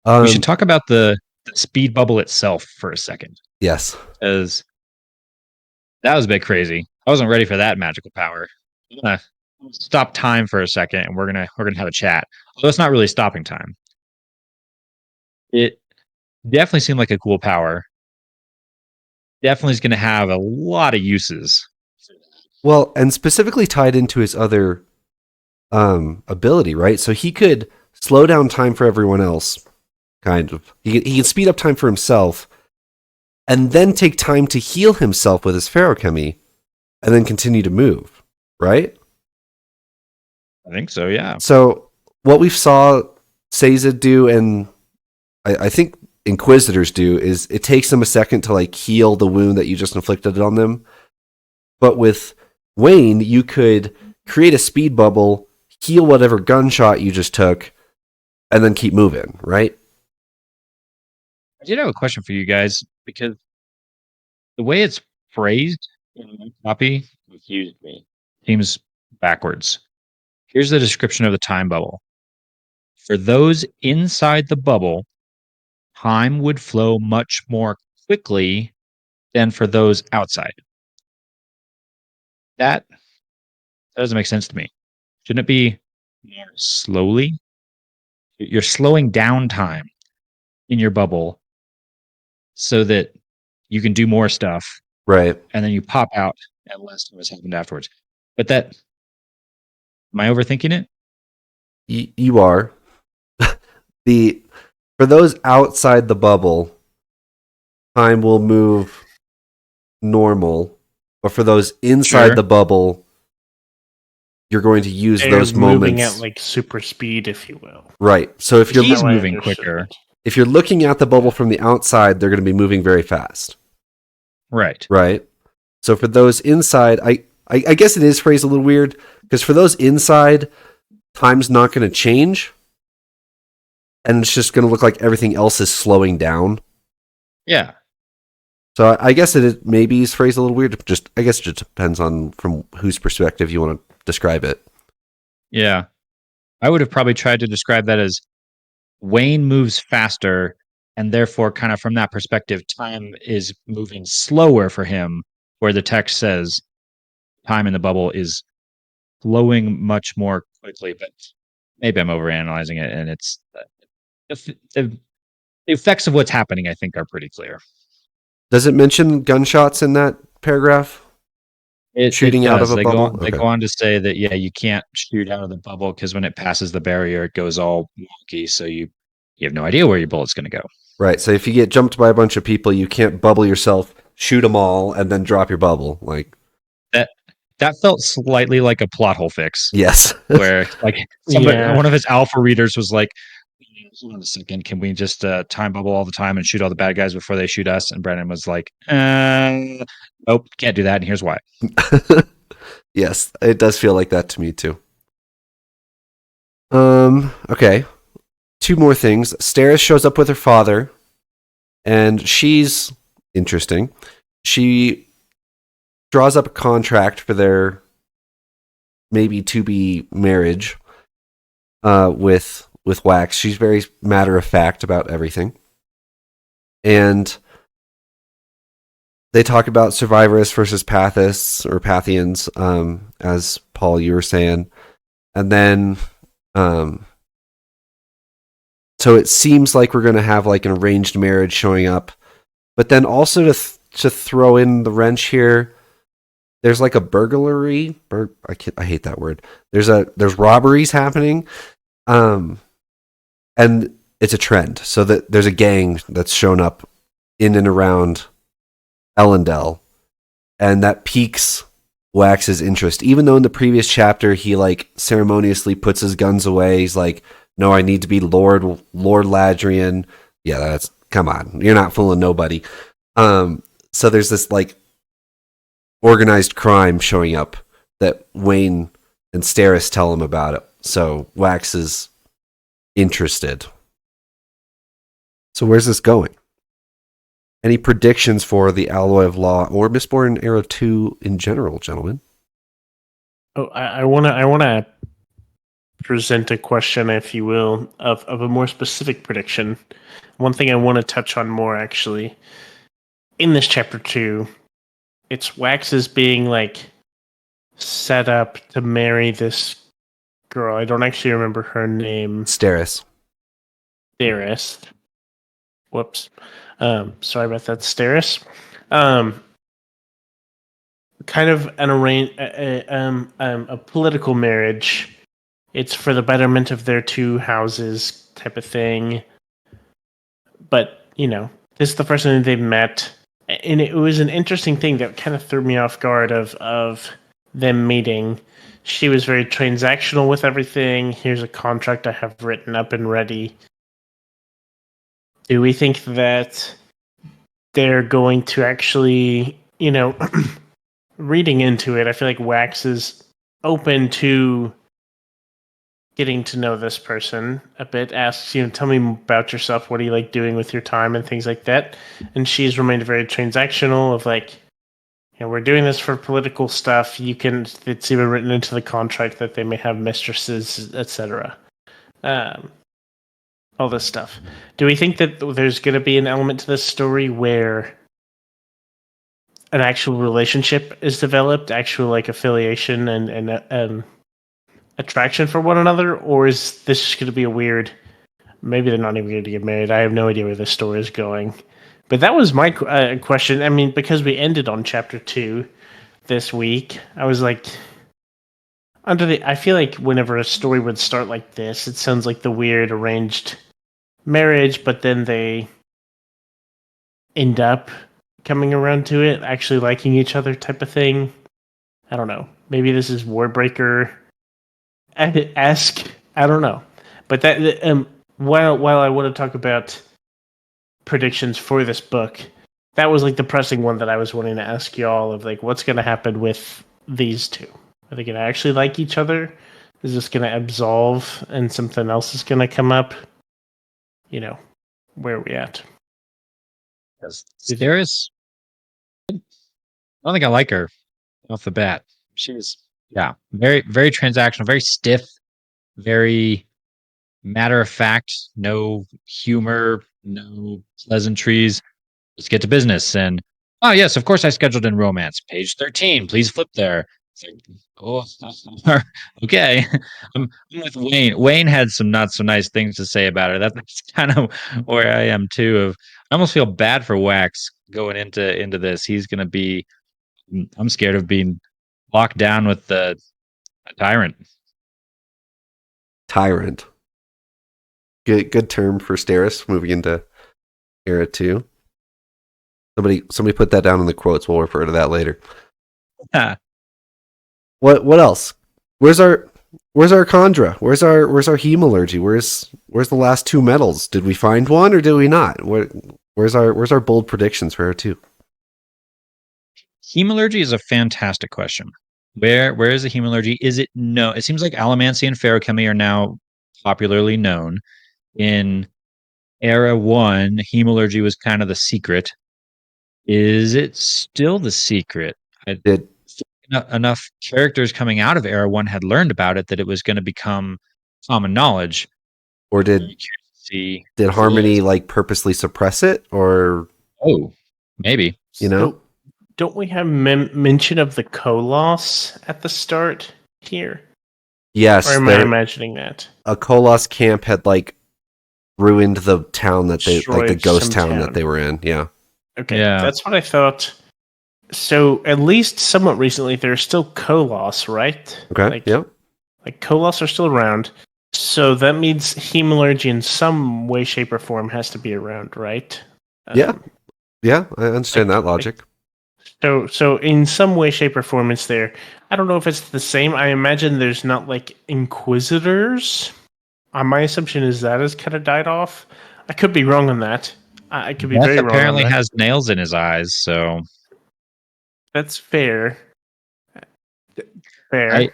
We should talk about the speed bubble itself for a second. Yes. Because that was a bit crazy. I wasn't ready for that magical power. I'm gonna stop time for a second, and we're gonna have a chat. Although it's not really stopping time. It definitely seemed like a cool power. Definitely is going to have a lot of uses. Well, and specifically tied into his other ability, right? So he could slow down time for everyone else, kind of. He can speed up time for himself, and then take time to heal himself with his feruchemy, and then continue to move, right? I think so, yeah. So what we saw Sazed do, and I think Inquisitors do, is it takes them a second to like heal the wound that you just inflicted on them. But with Wayne, you could create a speed bubble, heal whatever gunshot you just took, and then keep moving, right? I did have a question for you guys, because the way it's phrased in my copy confused me. Seems backwards. Here's the description of the time bubble. For those inside the bubble, time would flow much more quickly than for those outside. That doesn't make sense to me. Shouldn't it be more slowly? You're slowing down time in your bubble so that you can do more stuff, Right. and then you pop out and less time has happened afterwards. But that, am I overthinking it? You are. For those outside the bubble, time will move normal, but for those inside Sure. the bubble, you're going to use They're those moving moments. at like super speed, if you will. Right. So if you're He's How I moving understood quicker. it. if you're looking at the bubble from the outside, they're going to be moving very fast. Right. Right. So for those inside, I guess it is phrased a little weird, because for those inside, time's not going to change, and it's just going to look like everything else is slowing down. Yeah. So I guess it maybe is phrased a little weird. I guess it just depends on from whose perspective you want to describe it. Yeah. I would have probably tried to describe that as Wayne moves faster, and therefore, kind of from that perspective, time is moving slower for him, where the text says time in the bubble is flowing much more quickly. But maybe I'm overanalyzing it, and it's the effects of what's happening, I think, are pretty clear. Does it mention gunshots in that paragraph? Shooting out of a bubble? They go on to say that, yeah, you can't shoot out of the bubble because when it passes the barrier, it goes all wonky. So you have no idea where your bullet's going to go. Right. So if you get jumped by a bunch of people, you can't bubble yourself, shoot them all, and then drop your bubble. Like that felt slightly like a plot hole fix. Yes. Where like Yeah. one of his alpha readers was like, hold on a second, can we just time bubble all the time and shoot all the bad guys before they shoot us? And Brennan was like, nope, can't do that. And here's why. Yes, it does feel like that to me too. Okay. Two more things. Steris shows up with her father, and she's interesting. She draws up a contract for their maybe to be marriage with Wax. She's very matter of fact about everything. And they talk about survivorists versus pathists or Pathians, as Paul, you were saying. And then so it seems like we're going to have like an arranged marriage showing up. But then also to throw in the wrench here, there's like a burglary. I hate that word. There's robberies happening. And it's a trend. So that there's a gang that's shown up in and around Elendel, and that piques Wax's interest. Even though in the previous chapter he like ceremoniously puts his guns away, he's like, "No, I need to be Lord Ladrian." Yeah, that's come on, you're not fooling nobody. So there's this like organized crime showing up that Wayne and Steris tell him about it. So Wax is interested. So where's this going? Any predictions for the Alloy of Law or Mistborn Era 2 in general, gentlemen? Oh, I wanna present a question, if you will, of a more specific prediction. One thing I want to touch on more, actually, in this chapter 2, it's Wax is being like set up to marry this girl. I don't actually remember her name. Steris. Whoops. Sorry about that, Steris. Kind of a political marriage. It's for the betterment of their two houses, type of thing. But this is the first time they've met, and it was an interesting thing that kind of threw me off guard of them meeting. She was very transactional with everything. Here's a contract I have written up and ready. Do we think that they're going to actually, reading into it, I feel like Wax is open to getting to know this person a bit, asks, tell me about yourself. What do you like doing with your time and things like that? And she's remained very transactional of like, we're doing this for political stuff. It's even written into the contract that they may have mistresses, etc. All this stuff. Do we think that there's going to be an element to this story where an actual relationship is developed, actual like affiliation and attraction for one another, or is this just going to be a weird? Maybe they're not even going to get married. I have no idea where this story is going. But that was my question. I mean, because we ended on chapter 2 this week, I was like, I feel like whenever a story would start like this, it sounds like the weird arranged marriage, but then they end up coming around to it, actually liking each other type of thing. I don't know. Maybe this is Warbreaker-esque. I don't know. But that while I want to talk about predictions for this book, that was like the pressing one that I was wanting to ask y'all of like, what's going to happen with these two? Are they going to actually like each other? Is this going to absolve and something else is going to come up? Where are we at? Steris, I don't think I like her off the bat. She's very, very transactional, very stiff, very matter of fact, no humor, no pleasantries. Let's get to business. And oh yes, of course I scheduled in romance. Page 13. Please flip there. Oh, okay. I'm with Wayne. Wayne had some not so nice things to say about her. That's kind of where I am too. I almost feel bad for Wax going into this. He's gonna be. I'm scared of being locked down with the tyrant. Tyrant. Good term for Steris moving into Era 2. Somebody put that down in the quotes. We'll refer to that later. What else? Where's our Chondra? Where's our hemalurgy? Where's the last two metals? Did we find one or did we not? Where's our bold predictions for Era 2? Hemalurgy is a fantastic question. Where is the hemalurgy? Is it no? It seems like allomancy and ferochemy are now popularly known. In Era 1, hemalurgy was kind of the secret. Is it still the secret? Enough characters coming out of Era 1 had learned about it that it was going to become common knowledge. Or did Harmony like purposely suppress it? Or maybe. So, don't we have mention of the Koloss at the start here? Yes. Or am I imagining that? A Koloss camp had like ruined the town that they like the ghost town that they were in. Yeah. Okay. Yeah. That's what I thought. So at least somewhat recently, there's still Koloss, right? Okay. Like Koloss are still around. So that means hemalurgy in some way, shape, or form has to be around, right? Yeah, I understand that logic. So in some way, shape, or form, it's there. I don't know if it's the same. I imagine there's not like Inquisitors. My assumption is that has kind of died off. I could be wrong on that. I could be very wrong. Apparently has nails in his eyes, so that's fair. Fair.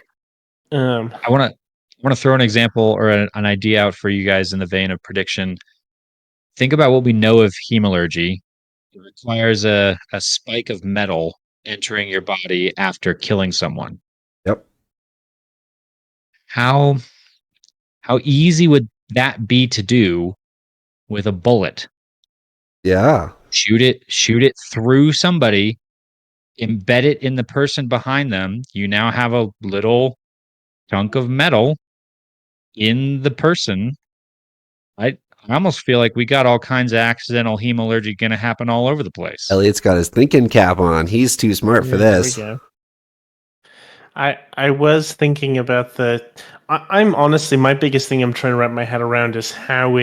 I want to throw an example or an idea out for you guys in the vein of prediction. Think about what we know of hemalurgy. It requires a spike of metal entering your body after killing someone. Yep. How easy would that be to do with a bullet? Yeah. Shoot it through somebody, embed it in the person behind them. You now have a little chunk of metal in the person. I almost feel like we got all kinds of accidental hemalurgy going to happen all over the place. Elliot's got his thinking cap on. He's too smart for There we this. go. I was thinking about I'm honestly, my biggest thing I'm trying to wrap my head around is how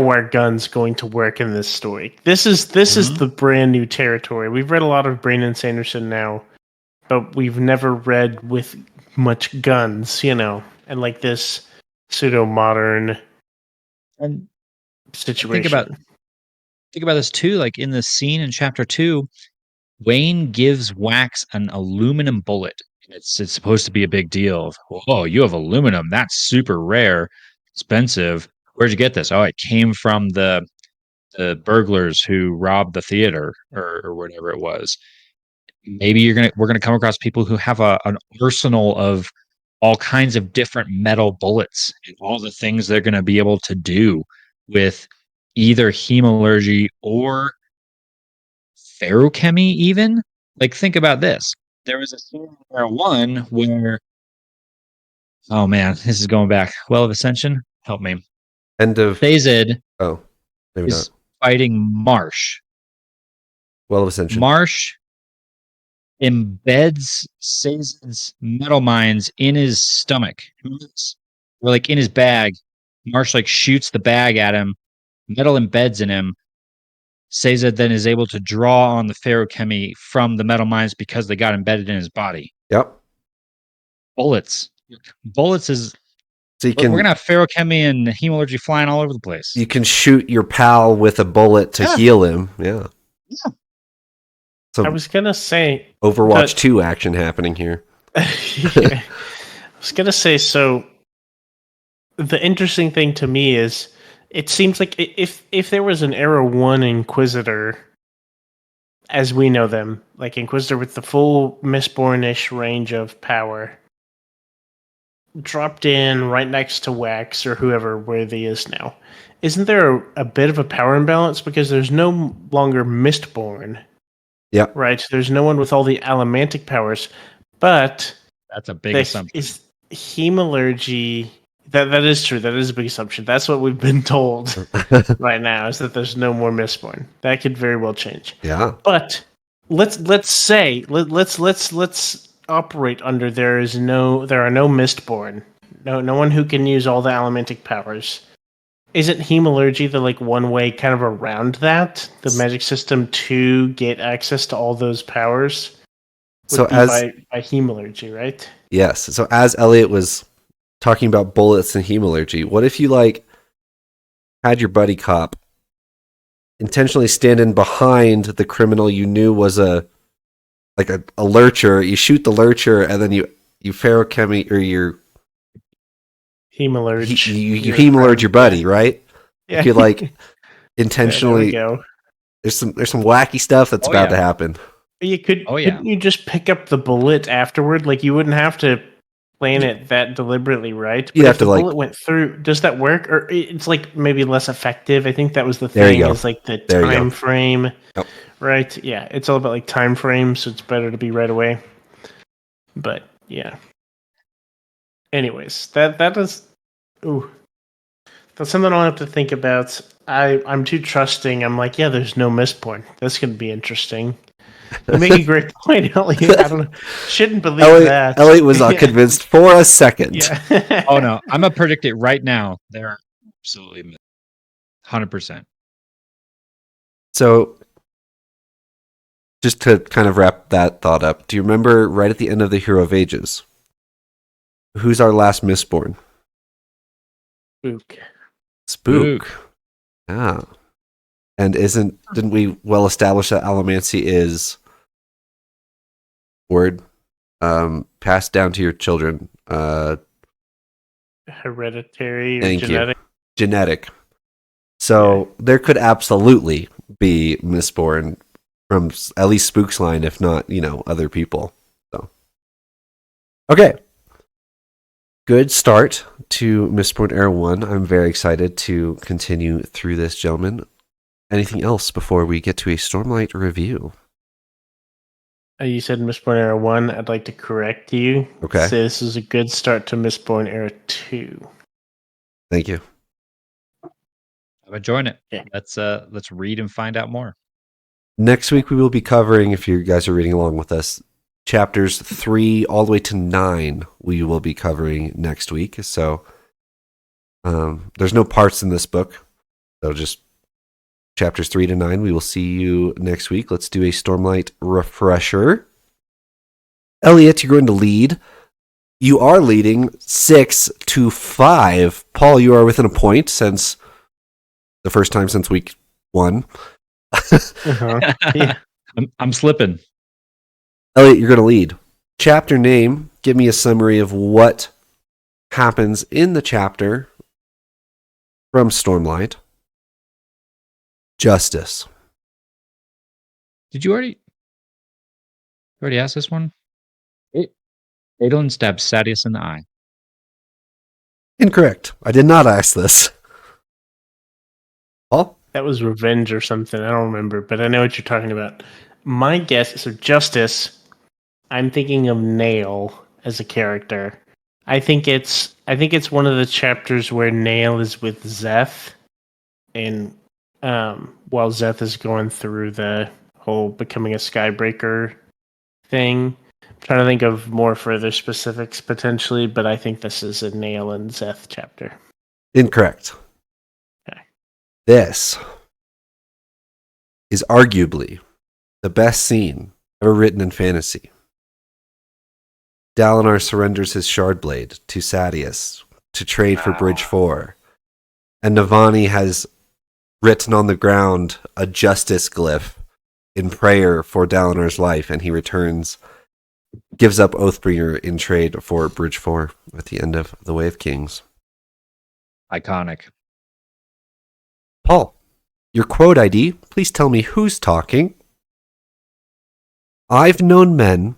are guns going to work in this story. This is the brand new territory. We've read a lot of Brandon Sanderson now, but we've never read with much guns, and like this pseudo modern And situation. think about this too. Like in the scene in chapter 2, Wayne gives Wax an aluminum bullet. It's supposed to be a big deal. Oh, you have aluminum. That's super rare, expensive. Where'd you get this? Oh, it came from the burglars who robbed the theater or whatever it was. Maybe we're gonna come across people who have an arsenal of all kinds of different metal bullets and all the things they're gonna be able to do with either hemalurgy or feruchemy even. Like think about this. There was a scene in Era 1 where oh man, this is going back. Well of Ascension, help me. End of. Thazed Oh, maybe is not. fighting Marsh. Well of Ascension. Marsh embeds Sazed's metal mines in his stomach. Or like in his bag. Marsh like shoots the bag at him. Metal embeds in him. Sazed then is able to draw on the feruchemy from the metal mines because they got embedded in his body. Yep. Bullets is So we're gonna have feruchemy and hemalurgy flying all over the place. You can shoot your pal with a bullet to heal him. Yeah. Yeah. So I was gonna say Overwatch 2 action happening here. I was gonna say, so the interesting thing to me is it seems like if there was an Era 1 Inquisitor as we know them, like Inquisitor with the full Mistborn-ish range of power, dropped in right next to Wax or whoever Worthy is now, isn't there a bit of a power imbalance because there's no longer Mistborn? Yep. Right? There's no one with all the allomantic powers, but that's a big assumption. Is hemalurgy... That is true. That is a big assumption. That's what we've been told right now, is that there's no more Mistborn. That could very well change. Yeah. But let's operate under there are no Mistborn. No one who can use all the allomantic powers. Isn't hemalurgy the one way kind of around that? The magic system to get access to all those powers would be by hemalurgy, right? Yes. So as Eliot was talking about bullets and hemalurgy, what if you had your buddy cop intentionally stand in behind the criminal you knew was a lurcher? You shoot the lurcher and then you feruchemy or you hemalurge your buddy, right? Yeah. You intentionally. Yeah, there we go. There's some wacky stuff that's about to happen. You couldn't you just pick up the bullet afterward? Like you wouldn't have to plan it that deliberately, right? But you have if the to bullet went through, does that work? Or it's maybe less effective. I think that was the There thing. you go. Is the time frame, yep. Right? Yeah, it's all about time frame, so it's better to be right away. But yeah. Anyways, that is. Ooh. That's something I'll have to think about. I'm too trusting. I'm like, yeah, there's no Mistborn. That's going to be interesting. You make a great point, Elliot. I don't know. Shouldn't believe that. Elliot was convinced for a second. Yeah. Oh, no. I'm going to predict it right now. They're absolutely 100%. So, just to kind of wrap that thought up, do you remember right at the end of the Hero of Ages? Who's our last Mistborn? Spook. Yeah. And didn't we well establish that allomancy is word passed down to your children. Hereditary or Thank genetic. you. Genetic. So there could absolutely be Mistborn from at least Spook's line, if not, other people. So, okay. Good start to Mistborn Era 1. I'm very excited to continue through this, gentlemen. Anything else before we get to a Stormlight review? You said Mistborn Era 1. I'd like to correct you. Okay. Say this is a good start to Mistborn Era 2. Thank you. I'm enjoying it. Yeah. Let's read and find out more. Next week we will be covering, if you guys are reading along with us, chapters 3 all the way to 9 we will be covering next week. So there's no parts in this book. So just chapters 3 to 9. We will see you next week. Let's do a Stormlight refresher. Eliot, you're going to lead. You are leading 6-5. Paul, you are within a point since the first time since week 1. Yeah. I'm slipping. Eliot, you're going to lead. Chapter name, give me a summary of what happens in the chapter from Stormlight. Justice. Did you already ask this one? Adolin stabs Sadius in the eye. Incorrect. I did not ask this. Paul? That was revenge or something. I don't remember, but I know what you're talking about. My guess, so Justice, I'm thinking of Nail as a character. I think it's one of the chapters where Nail is with Zeth, and while Zeth is going through the whole becoming a Skybreaker thing. I'm trying to think of more further specifics potentially, but I think this is a Nail and Zeth chapter. Incorrect. Okay. This is arguably the best scene ever written in fantasy. Dalinar surrenders his Shardblade to Sadius to trade for Bridge 4. And Navani has written on the ground a justice glyph in prayer for Dalinar's life, and he gives up Oathbringer in trade for Bridge 4 at the end of The Way of Kings. Iconic. Paul, your quote ID, please tell me who's talking. I've known men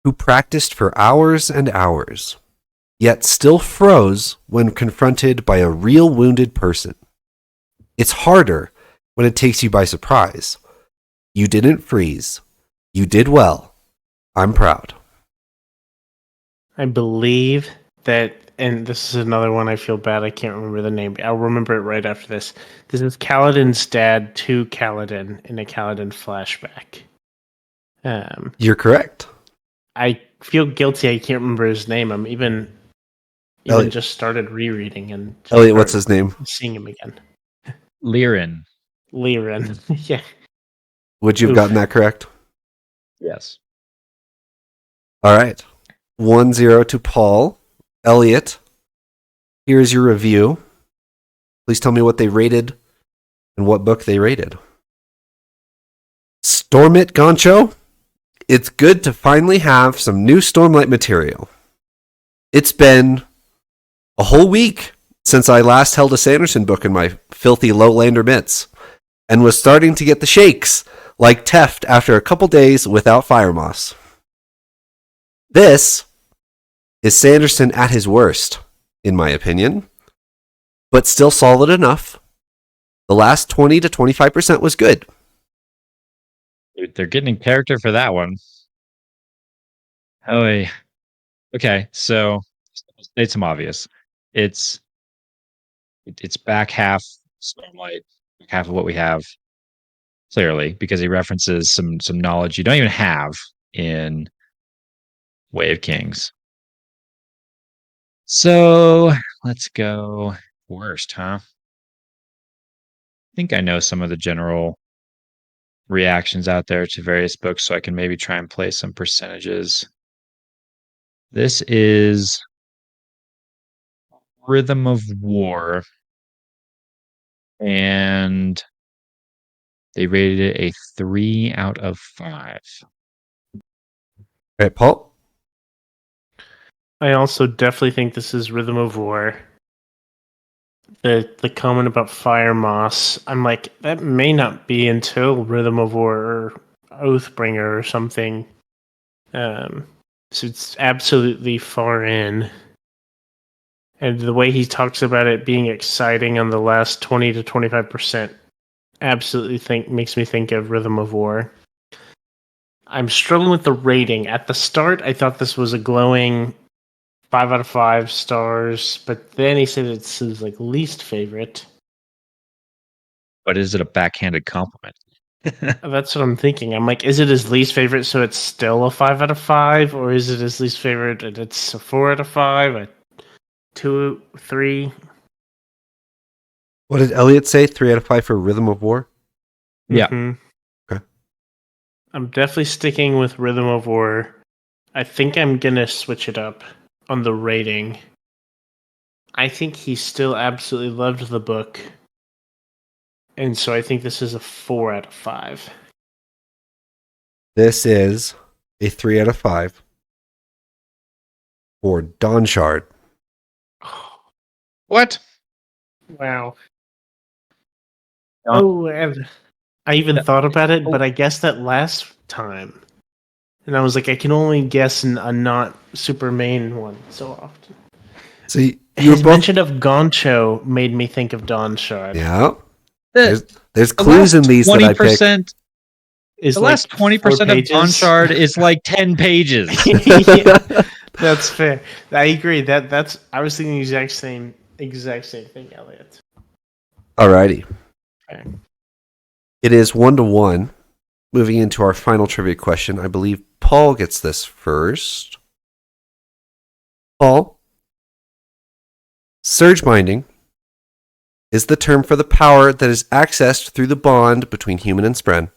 who practiced for hours and hours, yet still froze when confronted by a real wounded person. It's harder when it takes you by surprise. You didn't freeze. You did well. I'm proud. I believe that, and this is another one I feel bad I can't remember the name. I'll remember it right after this. This is Kaladin's dad to Kaladin in a Kaladin flashback. You're correct. I feel guilty I can't remember his name. I'm even Elliot. just started rereading and Elliot, what's his name? Seeing him again. Lirin. Liren. Yeah. Would you have gotten that correct? Yes. All right. 1-0 to Paul. Elliot, here's your review. Please tell me what they rated and what book they rated. Storm it, Goncho. It's good to finally have some new Stormlight material. It's been a whole week since I last held a Sanderson book in my filthy Lowlander mitts and was starting to get the shakes like Teft after a couple days without Fire Moss. This is Sanderson at his worst, in my opinion, but still solid enough. The last 20 to 25% was good. They're getting character for that one. Oh, okay. So, state some obvious. It's back half Stormlight, back half of what we have. Clearly, because he references some knowledge you don't even have in Way of Kings. So let's go worst, huh? I think I know some of the general reactions out there to various books, so I can maybe try and play some percentages. This is Rhythm of War, and they rated it a 3 out of 5. All right, Paul. I also definitely think this is Rhythm of War. The comment about Fire Moss, I'm like, that may not be until Rhythm of War or Oathbringer or something. So it's absolutely far in. And the way he talks about it being exciting on the last 20 to 25% absolutely makes me think of Rhythm of War. I'm struggling with the rating. At the start, I thought this was a glowing 5 out of 5 stars, but then he said it's his like least favorite. But is it a backhanded compliment? That's what I'm thinking. I'm like, is it his least favorite, so it's still a 5 out of 5, or is it his least favorite and it's a 4 out of 5, a 2, 3? What did Elliot say? 3 out of 5 for Rhythm of War? Yeah. Mm-hmm. Okay. I'm definitely sticking with Rhythm of War. I think I'm gonna switch it up on the rating. I think he still absolutely loved the book. And so I think this is a 4 out of 5. This is a 3 out of 5 for Dawn Shard. What? Wow. Dawn- Oh, and I even thought about it, but I guessed that last time. And I was like, I can only guess a not super main one so often. So you His were both. mention of Goncho made me think of Dawn Shard. Yeah. The There's clues in these that I picked. 20%. Is The like last 20% of Dawn Shard is like 10 pages. Yeah, that's fair. I agree. That's I was thinking the exact same thing, Elliot. Alrighty. Okay. It is 1-1. Moving into our final trivia question, I believe Paul gets this first. Paul, surge binding is the term for the power that is accessed through the bond between human and spren,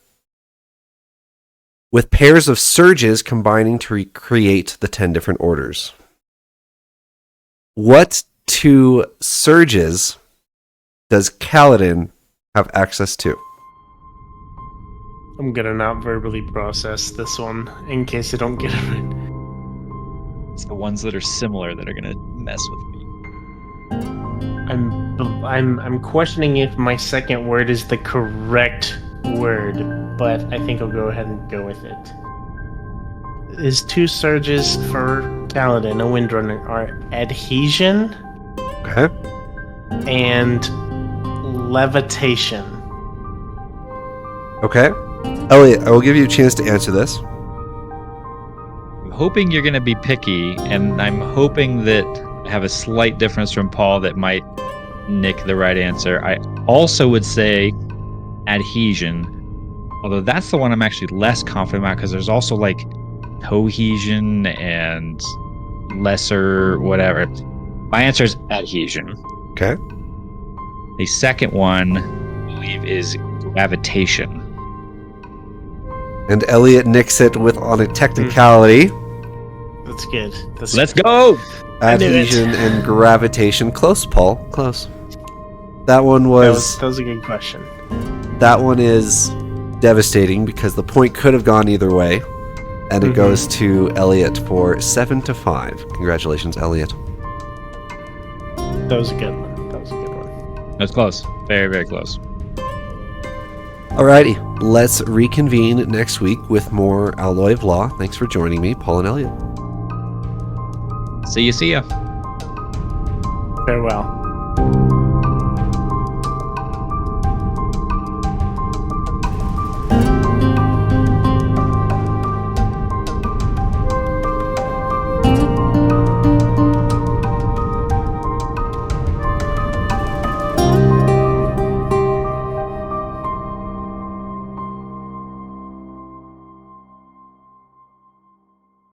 with pairs of surges combining to recreate the 10 different orders. What 2 surges does Kaladin have access to? I'm gonna not verbally process this one in case I don't get it right. It's the ones that are similar that are going to mess with me. I'm questioning if my second word is the correct word, but I think I'll go ahead and go with it. His 2 surges for Kaladin, a Windrunner, are adhesion Okay. and levitation. Okay. Elliot, I will give you a chance to answer this. I'm hoping you're going to be picky, and I'm hoping that I have a slight difference from Paul that might nick the right answer. I also would say adhesion, although that's the one I'm actually less confident about because there's also like cohesion and lesser whatever. My answer is adhesion. Okay. The second one, I believe, is gravitation. And Elliot nicks it with on a technicality. That's good. Let's go! I knew it. Adhesion and gravitation. Close, Paul. Close. That one That was. was a good question. That one is devastating because the point could have gone either way. And it goes to Elliot for 7 to 5. Congratulations, Elliot. That was a good one. That was a good one. That's close. Very, very close. Alrighty, let's reconvene next week with more Alloy of Law. Thanks for joining me, Paul and Elliot. See ya. Farewell.